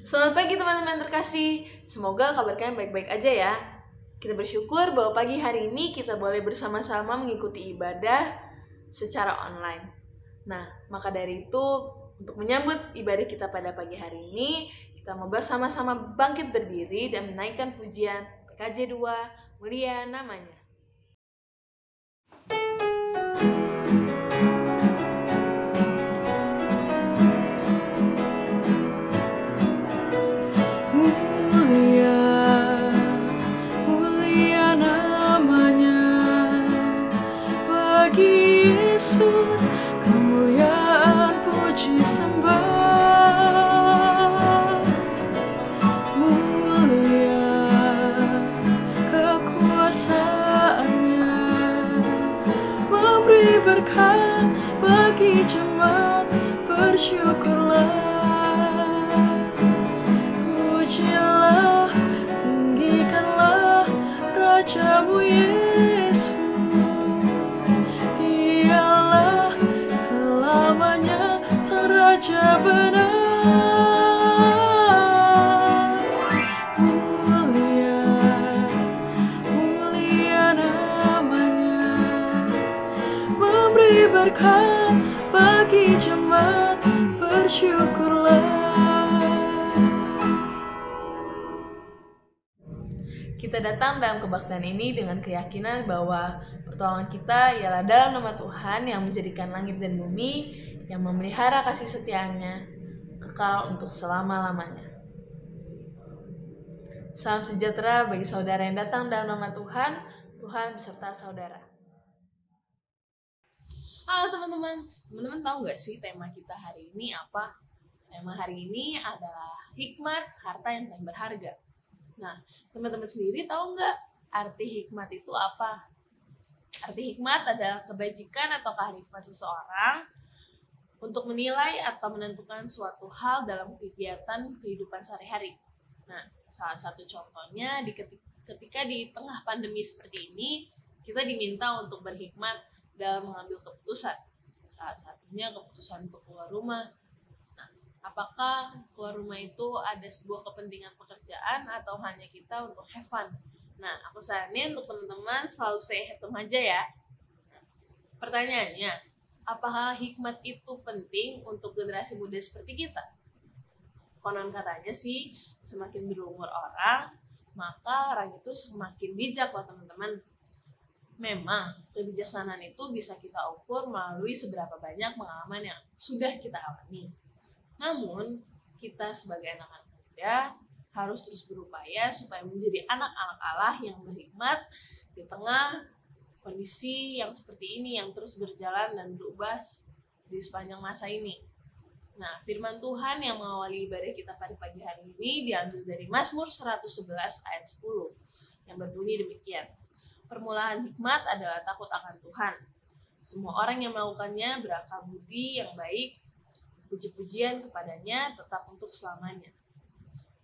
Selamat pagi teman-teman terkasih, semoga kabar kalian baik-baik aja ya. Kita bersyukur bahwa pagi hari ini kita boleh bersama-sama mengikuti ibadah secara online. Nah, maka dari itu untuk menyambut ibadah kita pada pagi hari ini, kita mau bersama-sama bangkit berdiri dan menaikkan pujian PKJ 2, mulia namanya. Mulia namanya, bagi Yesus kemuliaan puji sembah. Mulia kekuasaannya, memberi berkat bagi jemaat, bersyukurlah. Pujilah, tinggikanlah Rajamu Yesus. Dialah selamanya Sang Raja benar. Mulia, mulia namanya, memberi berkat bagi jemaat, bersyukurlah. Kita datang dalam kebaktian ini dengan keyakinan bahwa pertolongan kita ialah dalam nama Tuhan yang menjadikan langit dan bumi, yang memelihara kasih setianya kekal untuk selama-lamanya. Salam sejahtera bagi saudara yang datang dalam nama Tuhan, Tuhan beserta saudara. Halo teman-teman tahu nggak sih tema kita hari ini apa? Tema hari ini adalah hikmat harta yang paling berharga. Nah, teman-teman sendiri tahu nggak arti hikmat itu apa? Arti hikmat adalah kebajikan atau kearifan seseorang untuk menilai atau menentukan suatu hal dalam kegiatan kehidupan sehari-hari. Nah, salah satu contohnya ketika di tengah pandemi seperti ini, kita diminta untuk berhikmat dalam mengambil keputusan. Salah satunya keputusan untuk keluar rumah. Apakah keluar rumah itu ada sebuah kepentingan pekerjaan atau hanya kita untuk have fun? Nah, aku saranin untuk teman-teman selalu stay at home aja ya. Pertanyaannya, apakah hikmat itu penting untuk generasi muda seperti kita? Konon katanya sih, semakin berumur orang, maka orang itu semakin bijak loh teman-teman. Memang, kebijaksanaan itu bisa kita ukur melalui seberapa banyak pengalaman yang sudah kita alami. Namun, kita sebagai anak-anak muda harus terus berupaya supaya menjadi anak-anak Allah yang berhikmat di tengah kondisi yang seperti ini yang terus berjalan dan berubah di sepanjang masa ini. Nah, firman Tuhan yang mengawali ibadah kita pada pagi hari ini diambil dari Mazmur 111 ayat 10 yang berbunyi demikian. Permulaan hikmat adalah takut akan Tuhan. Semua orang yang melakukannya berakal budi yang baik, puji-pujian kepadanya tetap untuk selamanya.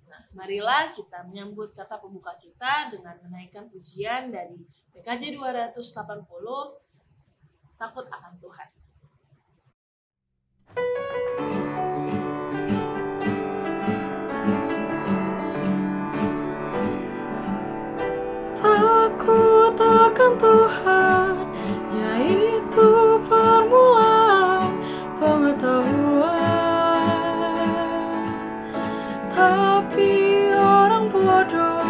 Nah, marilah kita menyambut kata pembuka kita dengan menaikkan pujian dari PKJ 280, takut akan Tuhan. Takut akan Tuhan, yaitu permulaan pengetahuan. Tapi orang bodoh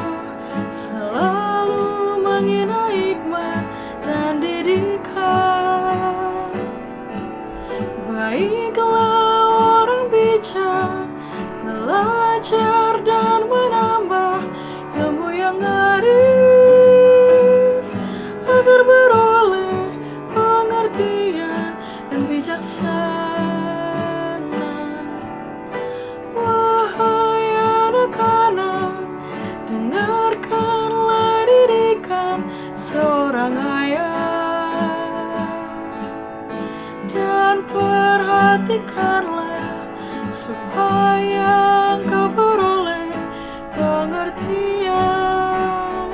selalu menghina hikmat dan didikan. Baiklah orang bijak belajar dan menambah ilmu yang arif, agar beroleh pengertian dan bijaksana. Wahai anak-anak, dengarkanlah didikan seorang ayah, dan perhatikanlah supaya engkau beroleh pengertian.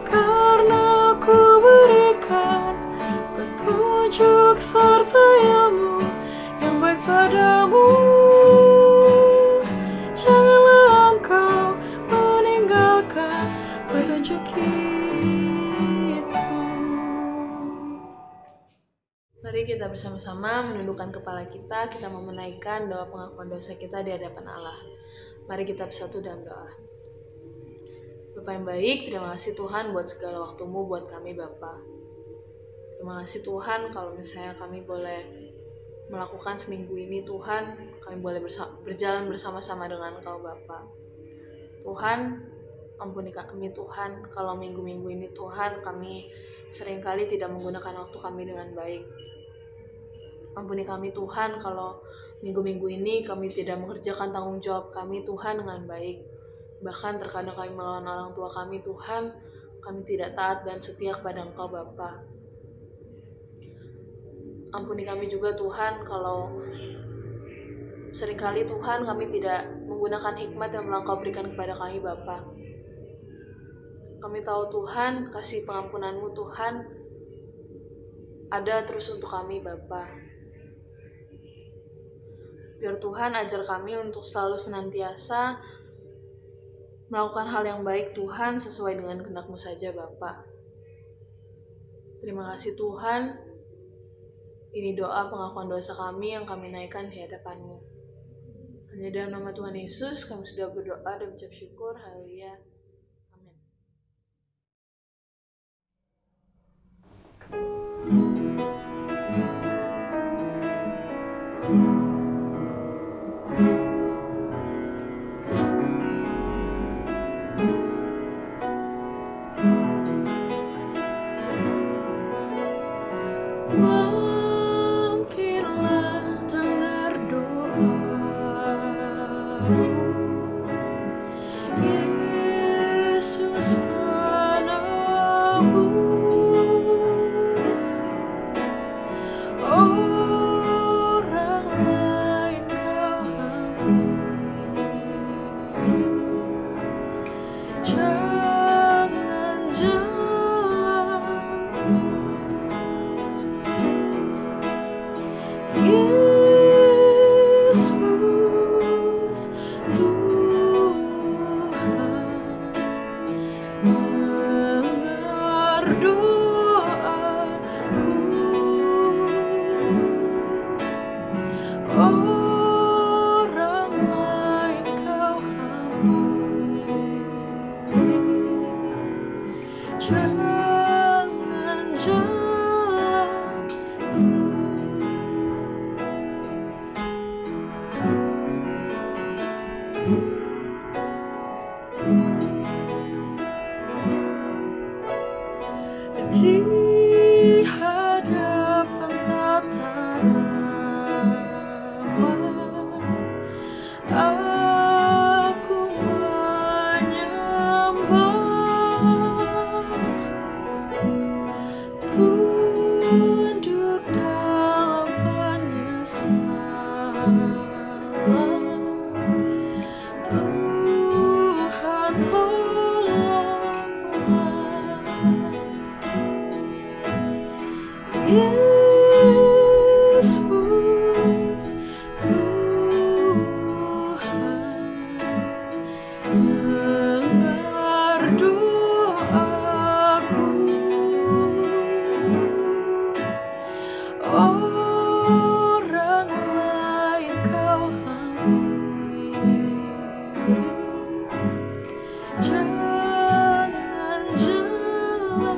Karena ku berikan petunjuk serta ilmu yang baik padamu, sama-sama menundukkan kepala kita mau menaikkan doa pengakuan dosa kita di hadapan Allah. Mari kita bersatu dalam doa. Bapa yang baik, terima kasih Tuhan buat segala waktumu buat kami Bapa. Terima kasih Tuhan kalau misalnya kami boleh melakukan seminggu ini Tuhan, kami boleh berjalan bersama-sama dengan Engkau Bapa. Tuhan, ampuni kami Tuhan, kalau minggu-minggu ini Tuhan kami seringkali tidak menggunakan waktu kami dengan baik. Ampuni kami Tuhan kalau minggu-minggu ini kami tidak mengerjakan tanggung jawab kami Tuhan dengan baik. Bahkan terkadang kami melawan orang tua kami Tuhan, kami tidak taat dan setia kepada Engkau Bapa. Ampuni kami juga Tuhan kalau seringkali Tuhan kami tidak menggunakan hikmat yang telah Engkau berikan kepada kami Bapa. Kami tahu Tuhan, kasih pengampunan-Mu Tuhan ada terus untuk kami Bapa. Biar Tuhan ajar kami untuk selalu senantiasa melakukan hal yang baik Tuhan sesuai dengan kehendak-Mu saja Bapa. Terima kasih Tuhan. Ini doa pengakuan dosa kami yang kami naikkan di hadapan-Mu. Hanya dalam nama Tuhan Yesus kami sudah berdoa dan mengucap syukur. Haleluya. Amin. Mampirlah dengar doaku, Yesus penebus. Orang lain kau ampuni, jangan jalan terus. Yesus Tuhan, dengar doaku. Orang lain kau ampuni, jangan jalan di hadapan tata nama, aku menyembah, tunduk dalam penyesalan. Tuhan tolonglah. Yesus Tuhan, dengar doaku. Orang lain kau ampuni, jangan jalan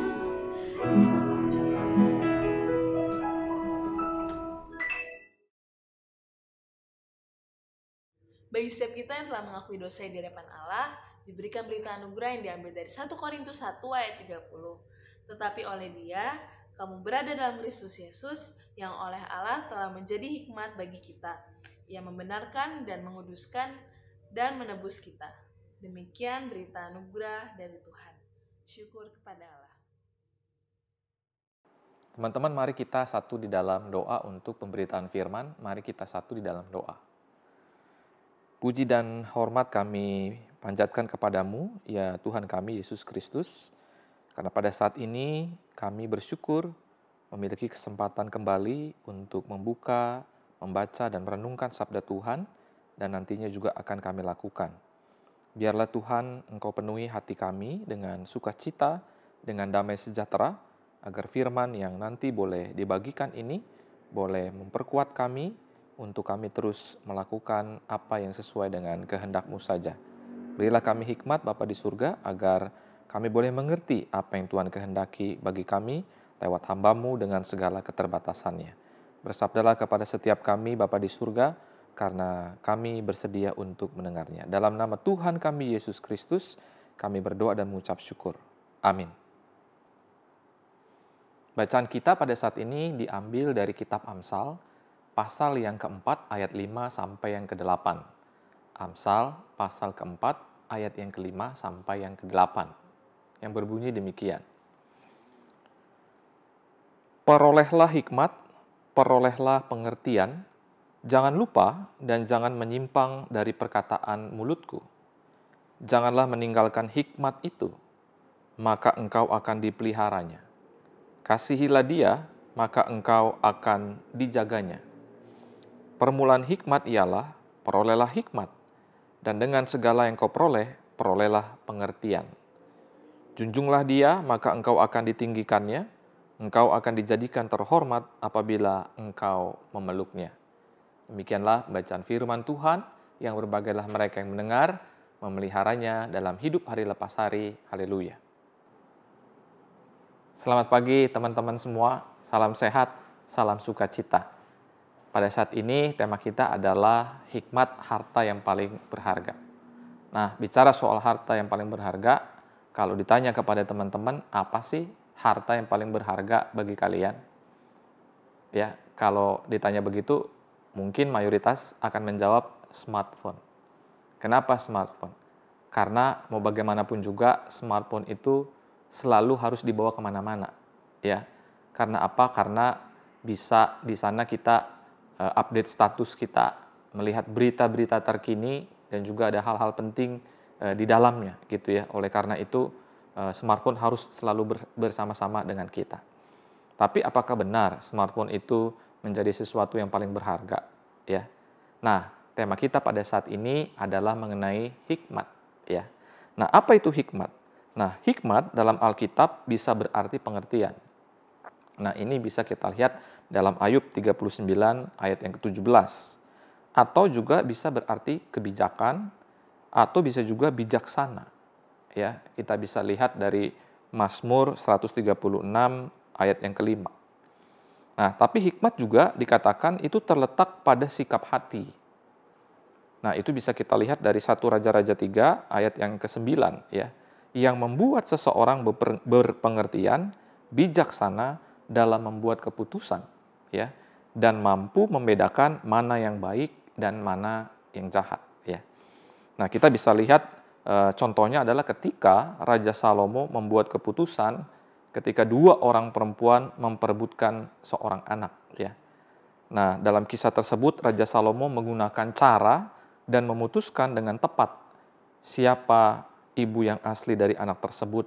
Bagi setiap kita yang telah mengakui dosa di hadapan Allah, diberikan berita anugerah yang diambil dari 1 Korintus 1 ayat 30. Tetapi oleh Dia, kamu berada dalam Kristus Yesus, yang oleh Allah telah menjadi hikmat bagi kita, yang membenarkan dan menguduskan dan menebus kita. Demikian berita anugerah dari Tuhan. Syukur kepada Allah. Teman-teman, mari kita satu di dalam doa untuk pemberitaan firman. Mari kita satu di dalam doa. Puji dan hormat kami panjatkan kepadamu, ya Tuhan kami Yesus Kristus, karena pada saat ini kami bersyukur memiliki kesempatan kembali untuk membuka, membaca, dan merenungkan sabda Tuhan, dan nantinya juga akan kami lakukan. Biarlah Tuhan Engkau penuhi hati kami dengan sukacita, dengan damai sejahtera, agar firman yang nanti boleh dibagikan ini boleh memperkuat kami untuk kami terus melakukan apa yang sesuai dengan kehendak-Mu saja. Berilah kami hikmat Bapa di surga agar kami boleh mengerti apa yang Tuhan kehendaki bagi kami lewat hamba-Mu dengan segala keterbatasannya. Bersabdalah kepada setiap kami Bapa di surga, karena kami bersedia untuk mendengarnya. Dalam nama Tuhan kami Yesus Kristus, kami berdoa dan mengucap syukur. Amin. Bacaan kita pada saat ini diambil dari kitab Amsal, pasal yang keempat ayat 5 sampai yang ke-8. Amsal pasal keempat ayat yang ke-5 sampai yang ke-8, yang berbunyi demikian. Perolehlah hikmat, perolehlah pengertian, jangan lupa dan jangan menyimpang dari perkataan mulutku. Janganlah meninggalkan hikmat itu, maka engkau akan dipeliharanya. Kasihilah dia, maka engkau akan dijaganya. Permulaan hikmat ialah, perolehlah hikmat, dan dengan segala yang kau peroleh, perolehlah pengertian. Junjunglah dia, maka engkau akan ditinggikannya, engkau akan dijadikan terhormat apabila engkau memeluknya. Demikianlah bacaan firman Tuhan, yang berbagailah mereka yang mendengar, memeliharanya dalam hidup hari lepas hari. Haleluya. Selamat pagi teman-teman semua, salam sehat, salam sukacita. Pada saat ini tema kita adalah hikmat harta yang paling berharga. Nah, bicara soal harta yang paling berharga, kalau ditanya kepada teman-teman, apa sih harta yang paling berharga bagi kalian? Ya, kalau ditanya begitu, mungkin mayoritas akan menjawab smartphone. Kenapa smartphone? Karena mau bagaimanapun juga smartphone itu selalu harus dibawa kemana-mana. Ya, karena apa? Karena bisa di sana kita update status kita, melihat berita-berita terkini, dan juga ada hal-hal penting di dalamnya, gitu ya. Oleh karena itu, smartphone harus selalu bersama-sama dengan kita. Tapi apakah benar smartphone itu menjadi sesuatu yang paling berharga? Ya. Nah, tema kita pada saat ini adalah mengenai hikmat. Ya. Nah, apa itu hikmat? Nah, hikmat dalam Alkitab bisa berarti pengertian. Nah, ini bisa kita lihat dalam Ayub 39 ayat yang ke-17. Atau juga bisa berarti kebijakan, atau bisa juga bijaksana. Ya, kita bisa lihat dari Mazmur 136 ayat yang ke-5. Nah, tapi hikmat juga dikatakan itu terletak pada sikap hati. Nah, itu bisa kita lihat dari 1 Raja-Raja 3 ayat yang ke-9 ya, yang membuat seseorang berpengertian, bijaksana dalam membuat keputusan ya, dan mampu membedakan mana yang baik dan mana yang jahat ya. Nah, kita bisa lihat contohnya adalah ketika Raja Salomo membuat keputusan ketika dua orang perempuan memperebutkan seorang anak ya. Nah, dalam kisah tersebut Raja Salomo menggunakan cara dan memutuskan dengan tepat siapa ibu yang asli dari anak tersebut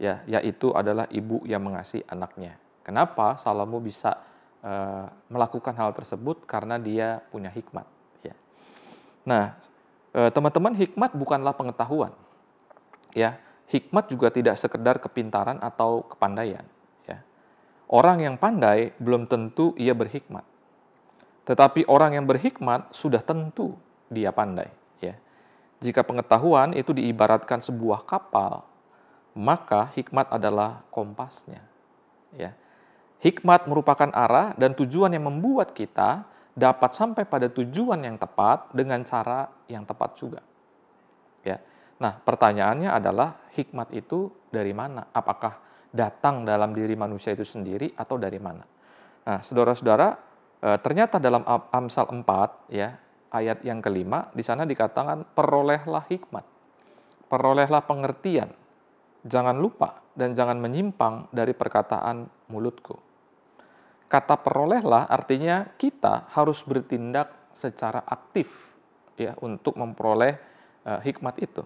ya, yaitu adalah ibu yang mengasihi anaknya. Kenapa Salomo bisa melakukan hal tersebut? Karena dia punya hikmat. Ya. Nah, teman-teman, hikmat bukanlah pengetahuan. Ya, hikmat juga tidak sekedar kepintaran atau kepandaian. Ya. Orang yang pandai belum tentu ia berhikmat. Tetapi orang yang berhikmat sudah tentu dia pandai. Ya. Jika pengetahuan itu diibaratkan sebuah kapal, maka hikmat adalah kompasnya. Ya. Hikmat merupakan arah dan tujuan yang membuat kita dapat sampai pada tujuan yang tepat dengan cara yang tepat juga. Ya. Nah, pertanyaannya adalah hikmat itu dari mana? Apakah datang dalam diri manusia itu sendiri atau dari mana? Nah, saudara-saudara, ternyata dalam Amsal 4 ya, ayat yang ke-5 di sana dikatakan perolehlah hikmat. Perolehlah pengertian. Jangan lupa dan jangan menyimpang dari perkataan mulutku. Kata perolehlah artinya kita harus bertindak secara aktif ya untuk memperoleh hikmat itu.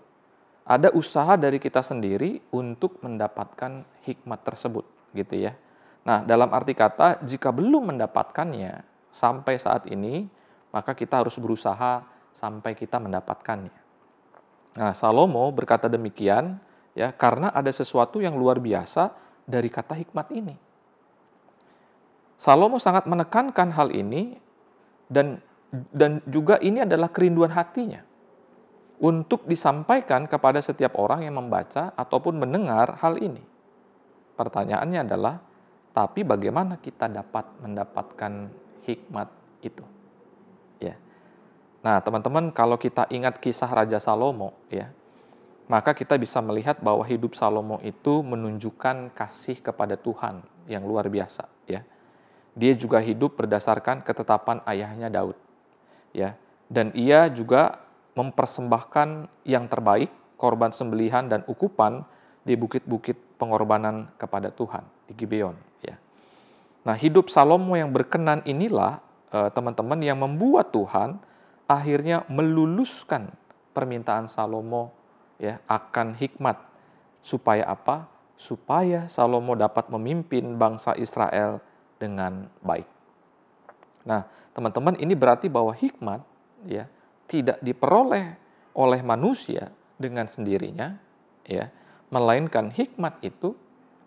Ada usaha dari kita sendiri untuk mendapatkan hikmat tersebut, gitu ya. Nah, dalam arti kata, jika belum mendapatkannya sampai saat ini, maka kita harus berusaha sampai kita mendapatkannya. Nah, Salomo berkata demikian, ya, karena ada sesuatu yang luar biasa dari kata hikmat ini. Salomo sangat menekankan hal ini dan juga ini adalah kerinduan hatinya untuk disampaikan kepada setiap orang yang membaca ataupun mendengar hal ini. Pertanyaannya adalah, tapi bagaimana kita dapat mendapatkan hikmat itu? Ya. Nah, teman-teman, kalau kita ingat kisah Raja Salomo, ya, maka kita bisa melihat bahwa hidup Salomo itu menunjukkan kasih kepada Tuhan yang luar biasa, ya. Dia juga hidup berdasarkan ketetapan ayahnya Daud, ya. Dan ia juga mempersembahkan yang terbaik, korban sembelihan dan ukupan di bukit-bukit pengorbanan kepada Tuhan di Gibeon, ya. Nah, hidup Salomo yang berkenan inilah teman-teman yang membuat Tuhan akhirnya meluluskan permintaan Salomo, ya, akan hikmat. Supaya apa? Supaya Salomo dapat memimpin bangsa Israel dengan baik. Nah, teman-teman, ini berarti bahwa hikmat, ya, tidak diperoleh oleh manusia dengan sendirinya, ya, melainkan hikmat itu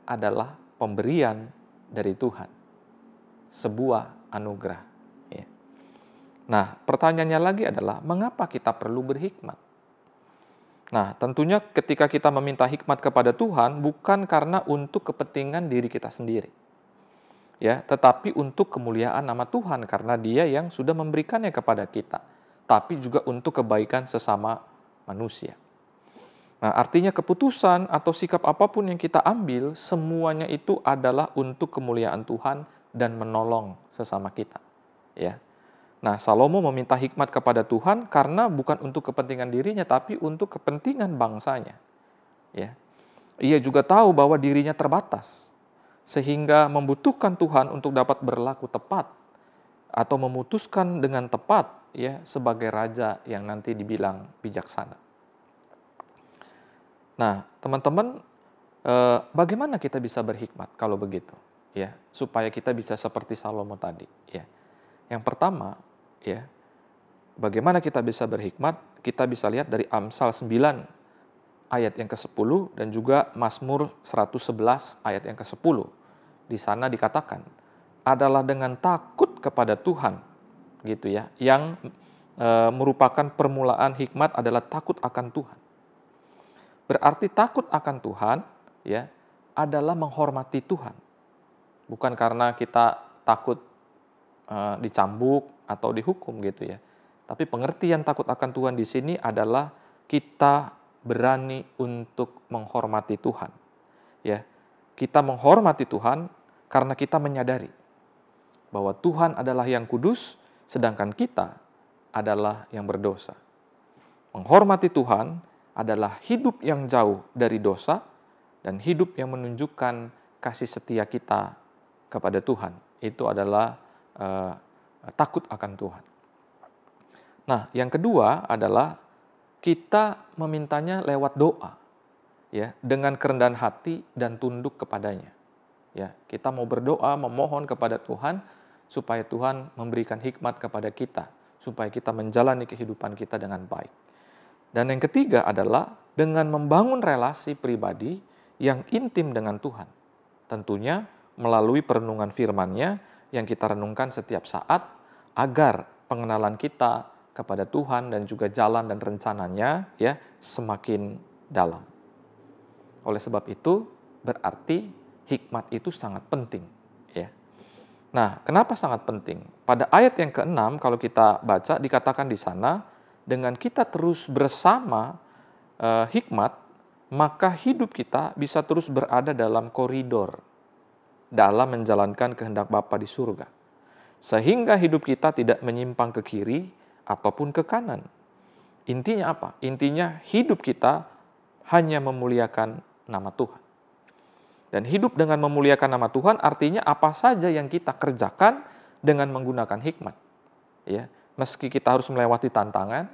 adalah pemberian dari Tuhan, sebuah anugerah. Ya. Nah, pertanyaannya lagi adalah, mengapa kita perlu berhikmat? Nah, tentunya ketika kita meminta hikmat kepada Tuhan, bukan karena untuk kepentingan diri kita sendiri, ya, tetapi untuk kemuliaan nama Tuhan, karena Dia yang sudah memberikannya kepada kita, tapi juga untuk kebaikan sesama manusia. Nah, artinya keputusan atau sikap apapun yang kita ambil, semuanya itu adalah untuk kemuliaan Tuhan dan menolong sesama kita. Ya. Nah, Salomo meminta hikmat kepada Tuhan karena bukan untuk kepentingan dirinya, tapi untuk kepentingan bangsanya. Ya. Ia juga tahu bahwa dirinya terbatas, sehingga membutuhkan Tuhan untuk dapat berlaku tepat atau memutuskan dengan tepat, ya, sebagai raja yang nanti dibilang bijaksana. Nah, teman-teman, bagaimana kita bisa berhikmat kalau begitu, ya, supaya kita bisa seperti Salomo tadi, ya. Yang pertama, ya, bagaimana kita bisa berhikmat? Kita bisa lihat dari Amsal 9 ayat yang ke-10 dan juga Mazmur 111 ayat yang ke-10. Di sana dikatakan, adalah dengan takut kepada Tuhan, gitu ya, yang merupakan permulaan hikmat adalah takut akan Tuhan. Berarti takut akan Tuhan, ya, adalah menghormati Tuhan. Bukan karena kita takut dicambuk atau dihukum, gitu ya. Tapi pengertian takut akan Tuhan di sini adalah kita berani untuk menghormati Tuhan. Ya, kita menghormati Tuhan karena kita menyadari bahwa Tuhan adalah yang kudus, sedangkan kita adalah yang berdosa. Menghormati Tuhan adalah hidup yang jauh dari dosa dan hidup yang menunjukkan kasih setia kita kepada Tuhan. Itu adalah takut akan Tuhan. Nah, yang kedua adalah kita memintanya lewat doa, ya, dengan kerendahan hati dan tunduk kepadanya. Ya, kita mau berdoa, memohon kepada Tuhan supaya Tuhan memberikan hikmat kepada kita, supaya kita menjalani kehidupan kita dengan baik. Dan yang ketiga adalah dengan membangun relasi pribadi yang intim dengan Tuhan. Tentunya melalui perenungan firman-Nya yang kita renungkan setiap saat agar pengenalan kita kepada Tuhan dan juga jalan dan rencananya, ya, semakin dalam. Oleh sebab itu berarti hikmat itu sangat penting, ya. Nah, kenapa sangat penting? Pada ayat yang ke-6 kalau kita baca dikatakan di sana, dengan kita terus bersama hikmat, maka hidup kita bisa terus berada dalam koridor dalam menjalankan kehendak Bapa di surga. Sehingga hidup kita tidak menyimpang ke kiri ataupun ke kanan. Intinya apa? Intinya hidup kita hanya memuliakan nama Tuhan. Dan hidup dengan memuliakan nama Tuhan artinya apa saja yang kita kerjakan dengan menggunakan hikmat. Ya, meski kita harus melewati tantangan,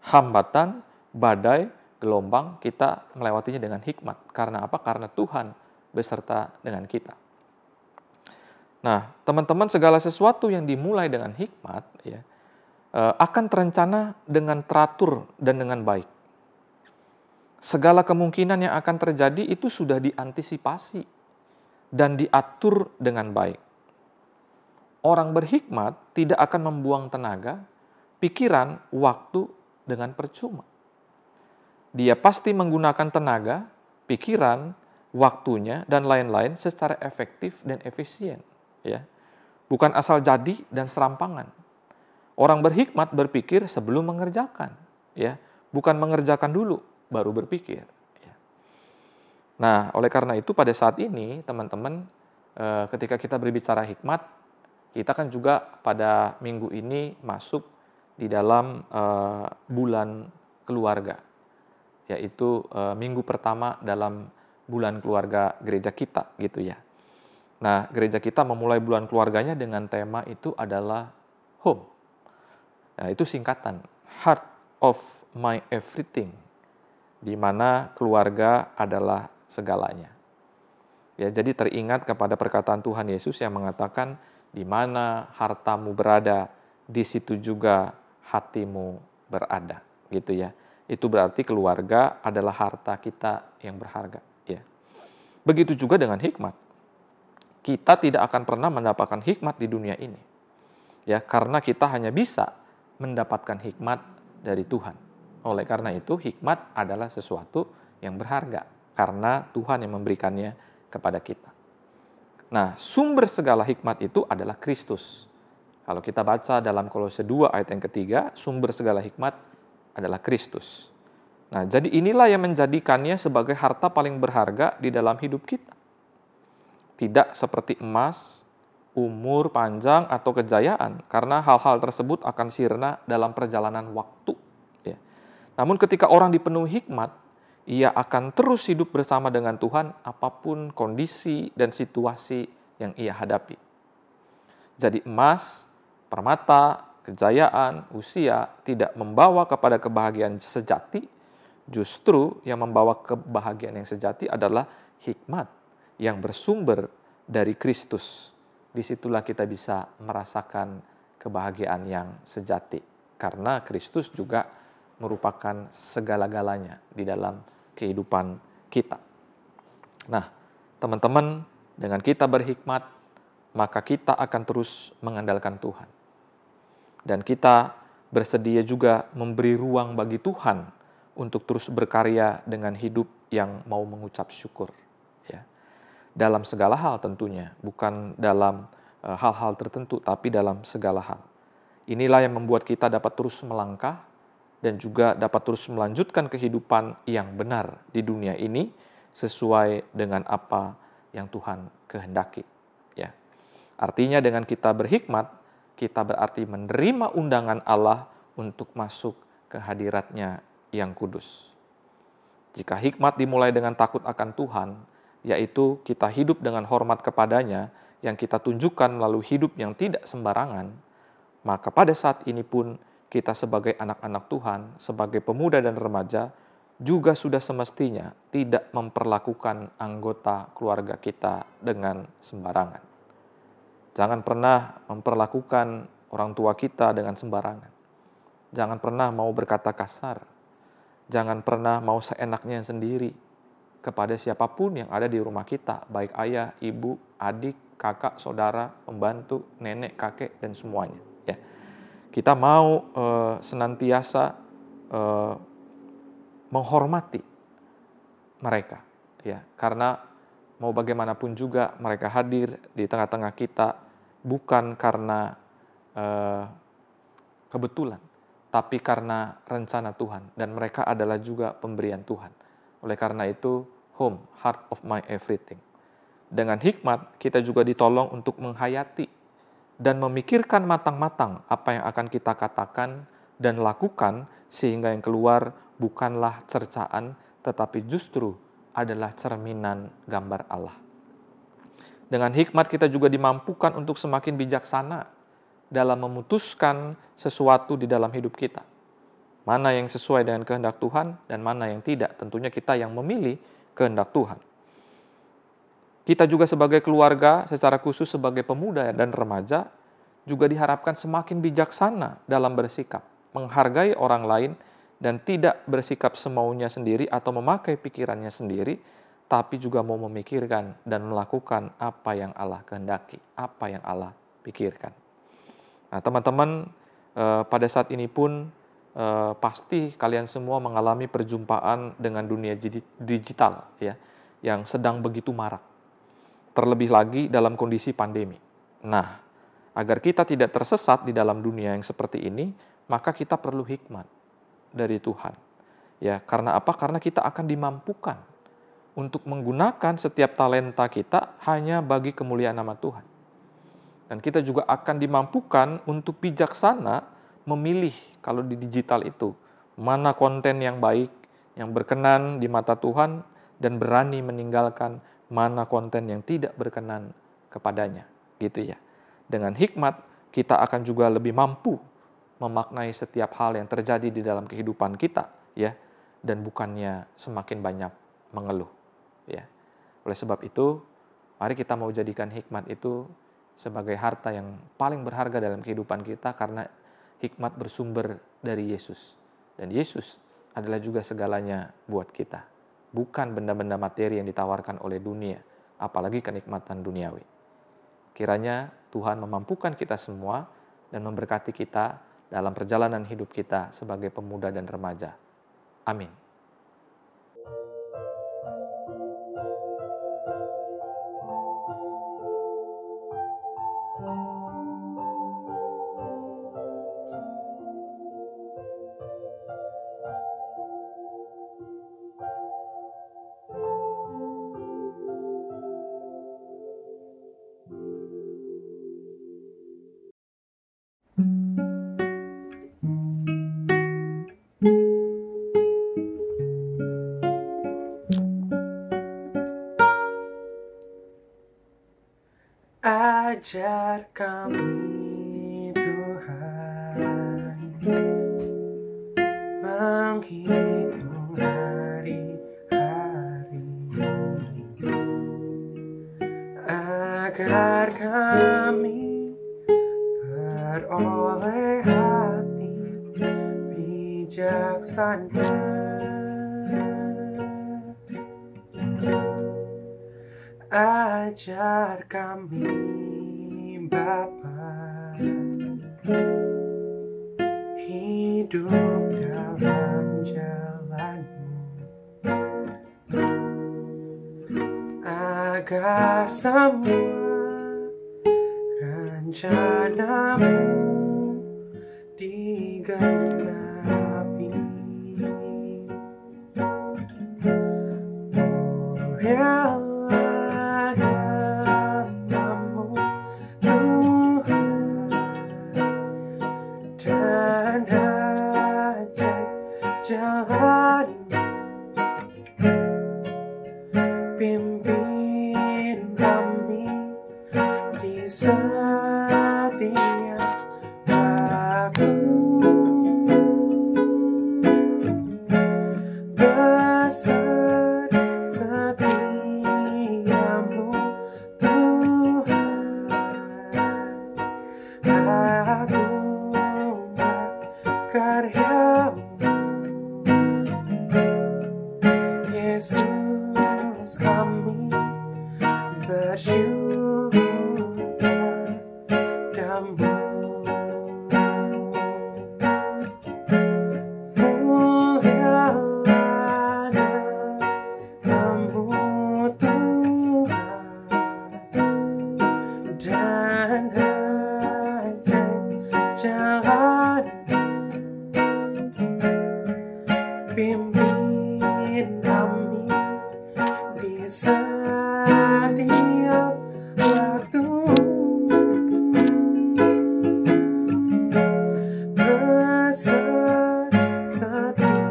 hambatan, badai, gelombang, kita melewatinya dengan hikmat. Karena apa? Karena Tuhan beserta dengan kita. Nah, teman-teman, segala sesuatu yang dimulai dengan hikmat, ya, akan terencana dengan teratur dan dengan baik. Segala kemungkinan yang akan terjadi itu sudah diantisipasi dan diatur dengan baik. orang berhikmat tidak akan membuang tenaga, pikiran, waktu dengan percuma. Dia pasti menggunakan tenaga, pikiran, waktunya, dan lain-lain secara efektif dan efisien. Ya. Bukan asal jadi dan serampangan. Orang berhikmat berpikir sebelum mengerjakan. Ya. Bukan mengerjakan dulu, baru berpikir. Ya. Nah, oleh karena itu pada saat ini, teman-teman, ketika kita berbicara hikmat, kita kan juga pada minggu ini masuk di dalam bulan keluarga, yaitu minggu pertama dalam bulan keluarga gereja kita, gitu ya. Nah, gereja kita memulai bulan keluarganya dengan tema itu adalah home. Nah, itu singkatan, Heart of My Everything, di mana keluarga adalah segalanya. Ya, jadi teringat kepada perkataan Tuhan Yesus yang mengatakan, di mana hartamu berada, di situ juga hatimu berada, gitu ya. Itu berarti keluarga adalah harta kita yang berharga, ya. Begitu juga dengan hikmat. Kita tidak akan pernah mendapatkan hikmat di dunia ini. Ya, karena kita hanya bisa mendapatkan hikmat dari Tuhan. Oleh karena itu, hikmat adalah sesuatu yang berharga karena Tuhan yang memberikannya kepada kita. Nah, sumber segala hikmat itu adalah Kristus. Kalau kita baca dalam Kolose 2 ayat yang ketiga, sumber segala hikmat adalah Kristus. Nah, jadi inilah yang menjadikannya sebagai harta paling berharga di dalam hidup kita. Tidak seperti emas, umur panjang, atau kejayaan, karena hal-hal tersebut akan sirna dalam perjalanan waktu. Ya. Namun ketika orang dipenuhi hikmat, ia akan terus hidup bersama dengan Tuhan apapun kondisi dan situasi yang ia hadapi. Jadi emas, permata, kejayaan, usia tidak membawa kepada kebahagiaan sejati, justru yang membawa kebahagiaan yang sejati adalah hikmat yang bersumber dari Kristus. Disitulah kita bisa merasakan kebahagiaan yang sejati. Karena Kristus juga merupakan segala-galanya di dalam kehidupan kita. Nah, teman-teman, dengan kita berhikmat, maka kita akan terus mengandalkan Tuhan. Dan kita bersedia juga memberi ruang bagi Tuhan untuk terus berkarya dengan hidup yang mau mengucap syukur. Ya. Dalam segala hal tentunya, bukan dalam hal-hal tertentu, tapi dalam segala hal. Inilah yang membuat kita dapat terus melangkah dan juga dapat terus melanjutkan kehidupan yang benar di dunia ini sesuai dengan apa yang Tuhan kehendaki. Ya. Artinya dengan kita berhikmat, kita berarti menerima undangan Allah untuk masuk ke hadirat-Nya yang kudus. Jika hikmat dimulai dengan takut akan Tuhan, yaitu kita hidup dengan hormat kepada-Nya yang kita tunjukkan melalui hidup yang tidak sembarangan, maka pada saat ini pun kita sebagai anak-anak Tuhan, sebagai pemuda dan remaja, juga sudah semestinya tidak memperlakukan anggota keluarga kita dengan sembarangan. Jangan pernah memperlakukan orang tua kita dengan sembarangan. Jangan pernah mau berkata kasar. Jangan pernah mau seenaknya sendiri kepada siapapun yang ada di rumah kita, baik ayah, ibu, adik, kakak, saudara, pembantu, nenek, kakek, dan semuanya. Ya. Kita mau senantiasa menghormati mereka, ya, karena mau bagaimanapun juga mereka hadir di tengah-tengah kita bukan karena kebetulan, tapi karena rencana Tuhan, dan mereka adalah juga pemberian Tuhan. Oleh karena itu, home, heart of my everything. Dengan hikmat, kita juga ditolong untuk menghayati dan memikirkan matang-matang apa yang akan kita katakan dan lakukan, sehingga yang keluar bukanlah cercaan, tetapi justru adalah cerminan gambar Allah. Dengan hikmat kita juga dimampukan untuk semakin bijaksana dalam memutuskan sesuatu di dalam hidup kita. Mana yang sesuai dengan kehendak Tuhan dan mana yang tidak. Tentunya kita yang memilih kehendak Tuhan. Kita juga sebagai keluarga, secara khusus sebagai pemuda dan remaja, juga diharapkan semakin bijaksana dalam bersikap, menghargai orang lain, dan tidak bersikap semaunya sendiri atau memakai pikirannya sendiri, tapi juga mau memikirkan dan melakukan apa yang Allah kehendaki, apa yang Allah pikirkan. Nah, teman-teman, pada saat ini pun pasti kalian semua mengalami perjumpaan dengan dunia digital ya, yang sedang begitu marak. Terlebih lagi dalam kondisi pandemi. Nah, agar kita tidak tersesat di dalam dunia yang seperti ini, maka kita perlu hikmat dari Tuhan. Ya, karena apa? Karena kita akan dimampukan untuk menggunakan setiap talenta kita hanya bagi kemuliaan nama Tuhan. Dan kita juga akan dimampukan untuk bijaksana memilih kalau di digital itu mana konten yang baik, yang berkenan di mata Tuhan, dan berani meninggalkan mana konten yang tidak berkenan kepadanya, gitu ya. Dengan hikmat kita akan juga lebih mampu memaknai setiap hal yang terjadi di dalam kehidupan kita, ya, dan bukannya semakin banyak mengeluh, ya. Oleh sebab itu, mari kita mau jadikan hikmat itu sebagai harta yang paling berharga dalam kehidupan kita, karena hikmat bersumber dari Yesus. Dan Yesus adalah juga segalanya buat kita. Bukan benda-benda materi yang ditawarkan oleh dunia, apalagi kenikmatan duniawi. Kiranya Tuhan memampukan kita semua dan memberkati kita dalam perjalanan hidup kita sebagai pemuda dan remaja. Amin. Ajar kami Tuhan menghitung hari-hari, agar kami beroleh hati bijaksana. Ajar kami Bapa hidup dalam jalan-Mu, agar semua rencana-Mu digenapi. Mulialah nama-Mu Tuhan, dan ajaib jalan-Mu. Pimpin kami di setiap waktu, besar setiamu Tuhan, agunglah karya-Mu. Yesus, kami bersyukur padamu. Mulialah nama-Mu Tuhan, dan ajaib jalan-Mu. Pimpin kami di setiap waktu, besar setiamu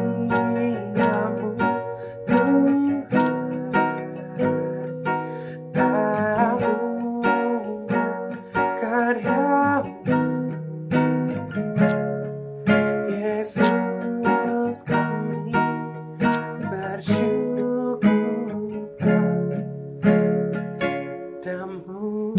Tuhan, agunglah karya-Mu. Yesus, kami bersyukur padamu.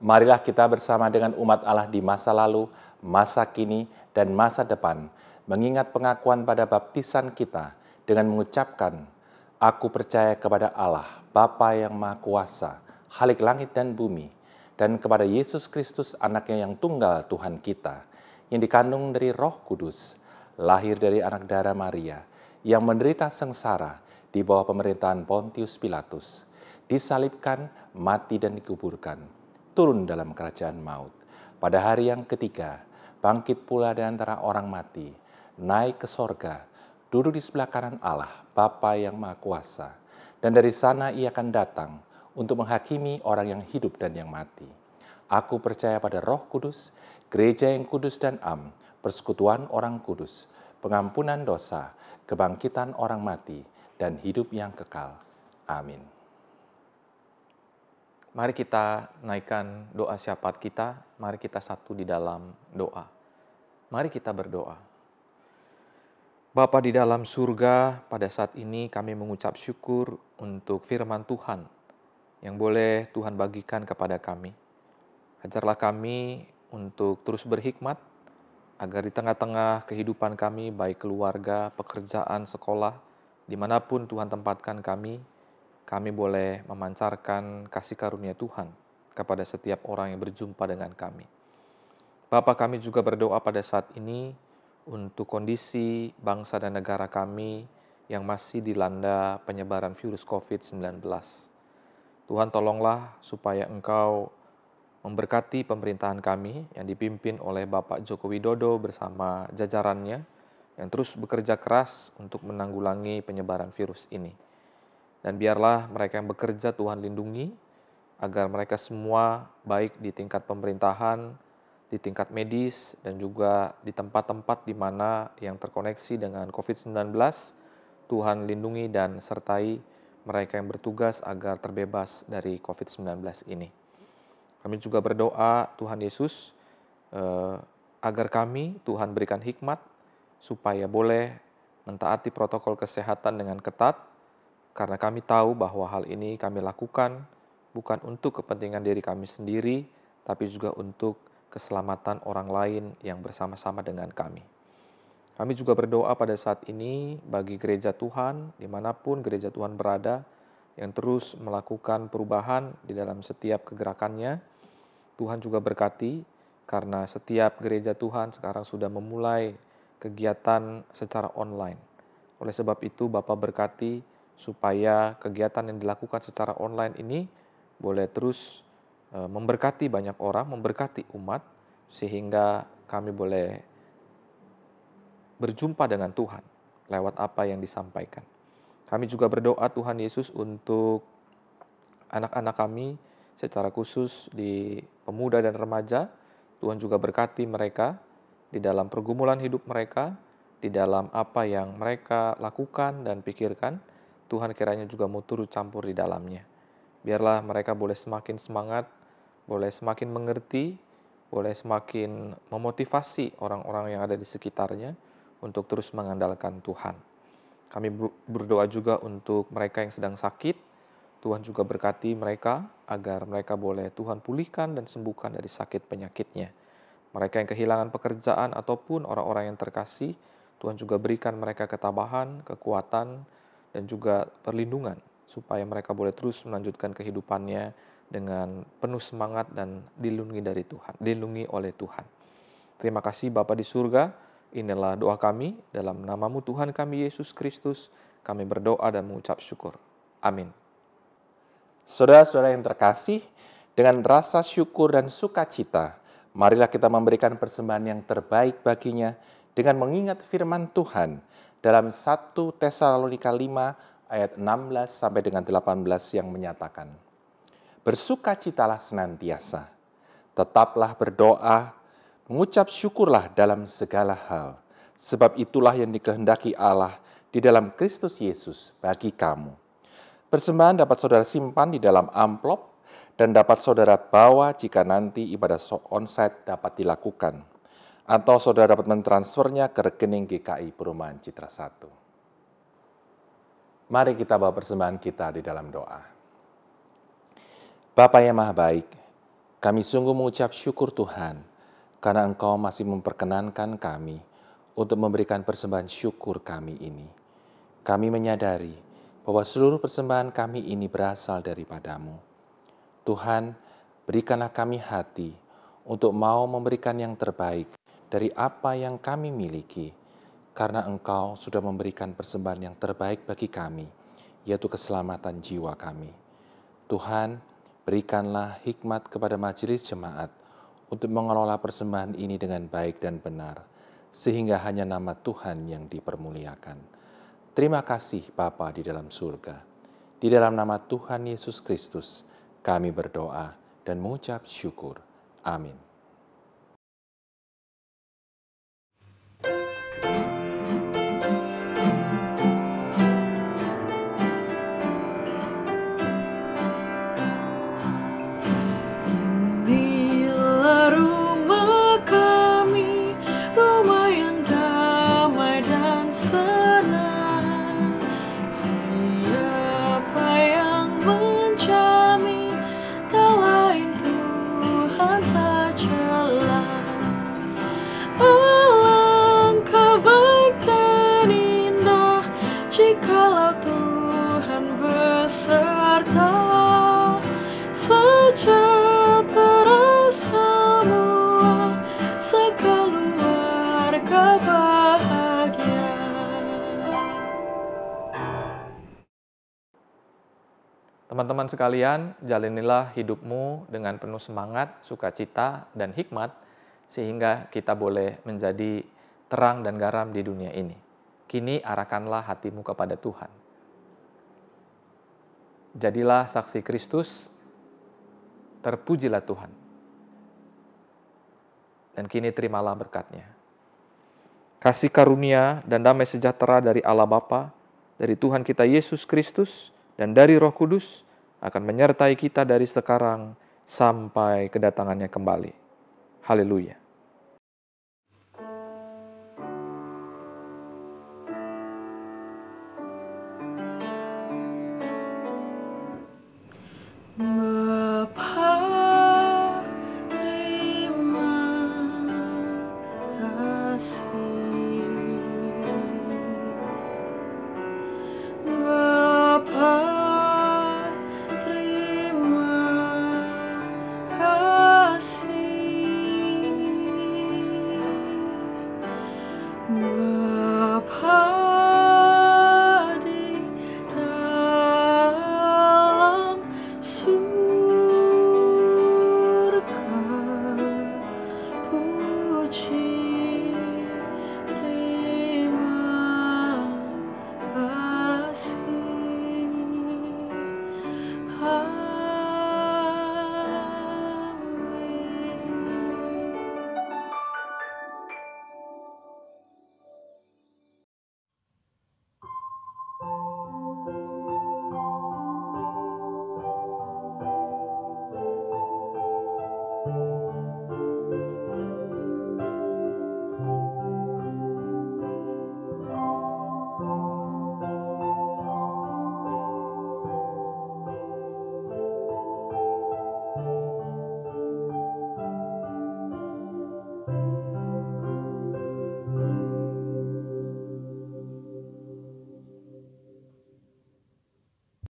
Marilah kita bersama dengan umat Allah di masa lalu, masa kini, dan masa depan, mengingat pengakuan pada baptisan kita dengan mengucapkan, Aku percaya kepada Allah, Bapa yang Maha Kuasa, Khalik langit dan bumi, dan kepada Yesus Kristus, anaknya yang tunggal Tuhan kita, yang dikandung dari Roh Kudus, lahir dari anak darah Maria, yang menderita sengsara di bawah pemerintahan Pontius Pilatus, disalibkan, mati dan dikuburkan, turun dalam kerajaan maut. Pada hari yang ketiga, bangkit pula dari antara orang mati, naik ke sorga, duduk di sebelah kanan Allah, Bapa yang Maha Kuasa, dan dari sana ia akan datang untuk menghakimi orang yang hidup dan yang mati. Aku percaya pada Roh Kudus, gereja yang kudus dan am, persekutuan orang kudus, pengampunan dosa, kebangkitan orang mati, dan hidup yang kekal. Amin. Mari kita naikkan doa syafaat kita, mari kita satu di dalam doa. Mari kita berdoa. Bapa di dalam surga, pada saat ini kami mengucap syukur untuk firman Tuhan yang boleh Tuhan bagikan kepada kami. Ajarlah kami untuk terus berhikmat, agar di tengah-tengah kehidupan kami, baik keluarga, pekerjaan, sekolah, dimanapun Tuhan tempatkan kami boleh memancarkan kasih karunia Tuhan kepada setiap orang yang berjumpa dengan kami. Bapa, kami juga berdoa pada saat ini untuk kondisi bangsa dan negara kami yang masih dilanda penyebaran virus COVID-19. Tuhan, tolonglah supaya Engkau memberkati pemerintahan kami yang dipimpin oleh Bapak Joko Widodo bersama jajarannya yang terus bekerja keras untuk menanggulangi penyebaran virus ini. Dan biarlah mereka yang bekerja Tuhan lindungi, agar mereka semua baik di tingkat pemerintahan, di tingkat medis, dan juga di tempat-tempat di mana yang terkoneksi dengan COVID-19, Tuhan lindungi dan sertai mereka yang bertugas agar terbebas dari COVID-19 ini. Kami juga berdoa, Tuhan Yesus, agar kami, Tuhan berikan hikmat, supaya boleh mentaati protokol kesehatan dengan ketat, karena kami tahu bahwa hal ini kami lakukan bukan untuk kepentingan diri kami sendiri, tapi juga untuk keselamatan orang lain yang bersama-sama dengan kami. Kami juga berdoa pada saat ini bagi gereja Tuhan, dimanapun gereja Tuhan berada, yang terus melakukan perubahan di dalam setiap kegerakannya. Tuhan juga berkati, karena setiap gereja Tuhan sekarang sudah memulai kegiatan secara online. Oleh sebab itu, Bapa berkati supaya kegiatan yang dilakukan secara online ini boleh terus memberkati banyak orang, memberkati umat, sehingga kami boleh berjumpa dengan Tuhan lewat apa yang disampaikan. Kami juga berdoa Tuhan Yesus untuk anak-anak kami, secara khusus di pemuda dan remaja. Tuhan juga berkati mereka di dalam pergumulan hidup mereka, di dalam apa yang mereka lakukan dan pikirkan. Tuhan kiranya juga mau turut campur di dalamnya. Biarlah mereka boleh semakin semangat, boleh semakin mengerti, boleh semakin memotivasi orang-orang yang ada di sekitarnya untuk terus mengandalkan Tuhan. Kami berdoa juga untuk mereka yang sedang sakit. Tuhan juga berkati mereka agar mereka boleh Tuhan pulihkan dan sembuhkan dari sakit penyakitnya. Mereka yang kehilangan pekerjaan ataupun orang-orang yang terkasih, Tuhan juga berikan mereka ketabahan, kekuatan, dan juga perlindungan, supaya mereka boleh terus melanjutkan kehidupannya dengan penuh semangat dan dilindungi oleh Tuhan. Terima kasih Bapa di surga, inilah doa kami, dalam nama-Mu Tuhan kami Yesus Kristus, kami berdoa dan mengucap syukur. Amin. Saudara-saudara yang terkasih, dengan rasa syukur dan sukacita, marilah kita memberikan persembahan yang terbaik baginya dengan mengingat firman Tuhan dalam 1 Tesalonika 5 ayat 16 sampai dengan 18 yang menyatakan, bersukacitalah senantiasa, tetaplah berdoa, mengucap syukurlah dalam segala hal, sebab itulah yang dikehendaki Allah di dalam Kristus Yesus bagi kamu. Persembahan dapat saudara simpan di dalam amplop dan dapat saudara bawa jika nanti ibadah onsite dapat dilakukan, atau saudara dapat mentransfernya ke rekening GKI Perumahan Citra 1. Mari kita bawa persembahan kita di dalam doa. Bapa yang Maha Baik, kami sungguh mengucap syukur Tuhan, karena Engkau masih memperkenankan kami untuk memberikan persembahan syukur kami ini. Kami menyadari bahwa seluruh persembahan kami ini berasal daripadamu. Tuhan, berikanlah kami hati untuk mau memberikan yang terbaik dari apa yang kami miliki, karena Engkau sudah memberikan persembahan yang terbaik bagi kami, yaitu keselamatan jiwa kami. Tuhan, berikanlah hikmat kepada majelis jemaat untuk mengelola persembahan ini dengan baik dan benar, sehingga hanya nama Tuhan yang dipermuliakan. Terima kasih Bapa di dalam surga. Di dalam nama Tuhan Yesus Kristus, kami berdoa dan mengucap syukur. Amin. Inilah rumah kami, rumah yang damai dan senang. Siapa yang menjamin, tak lain Tuhan sajalah. Alangkah baik dan indah jikalau Tuhan beserta. Sejahtera semua, sekeluarga bahagia. Teman-teman sekalian, jalanilah hidupmu dengan penuh semangat, sukacita, dan hikmat, sehingga kita boleh menjadi terang dan garam di dunia ini. Kini arahkanlah hatimu kepada Tuhan. Jadilah saksi Kristus, terpujilah Tuhan. Dan kini terimalah berkat-Nya. Kasih karunia dan damai sejahtera dari Allah Bapa, dari Tuhan kita Yesus Kristus, dan dari Roh Kudus akan menyertai kita dari sekarang sampai kedatangannya kembali. Haleluya.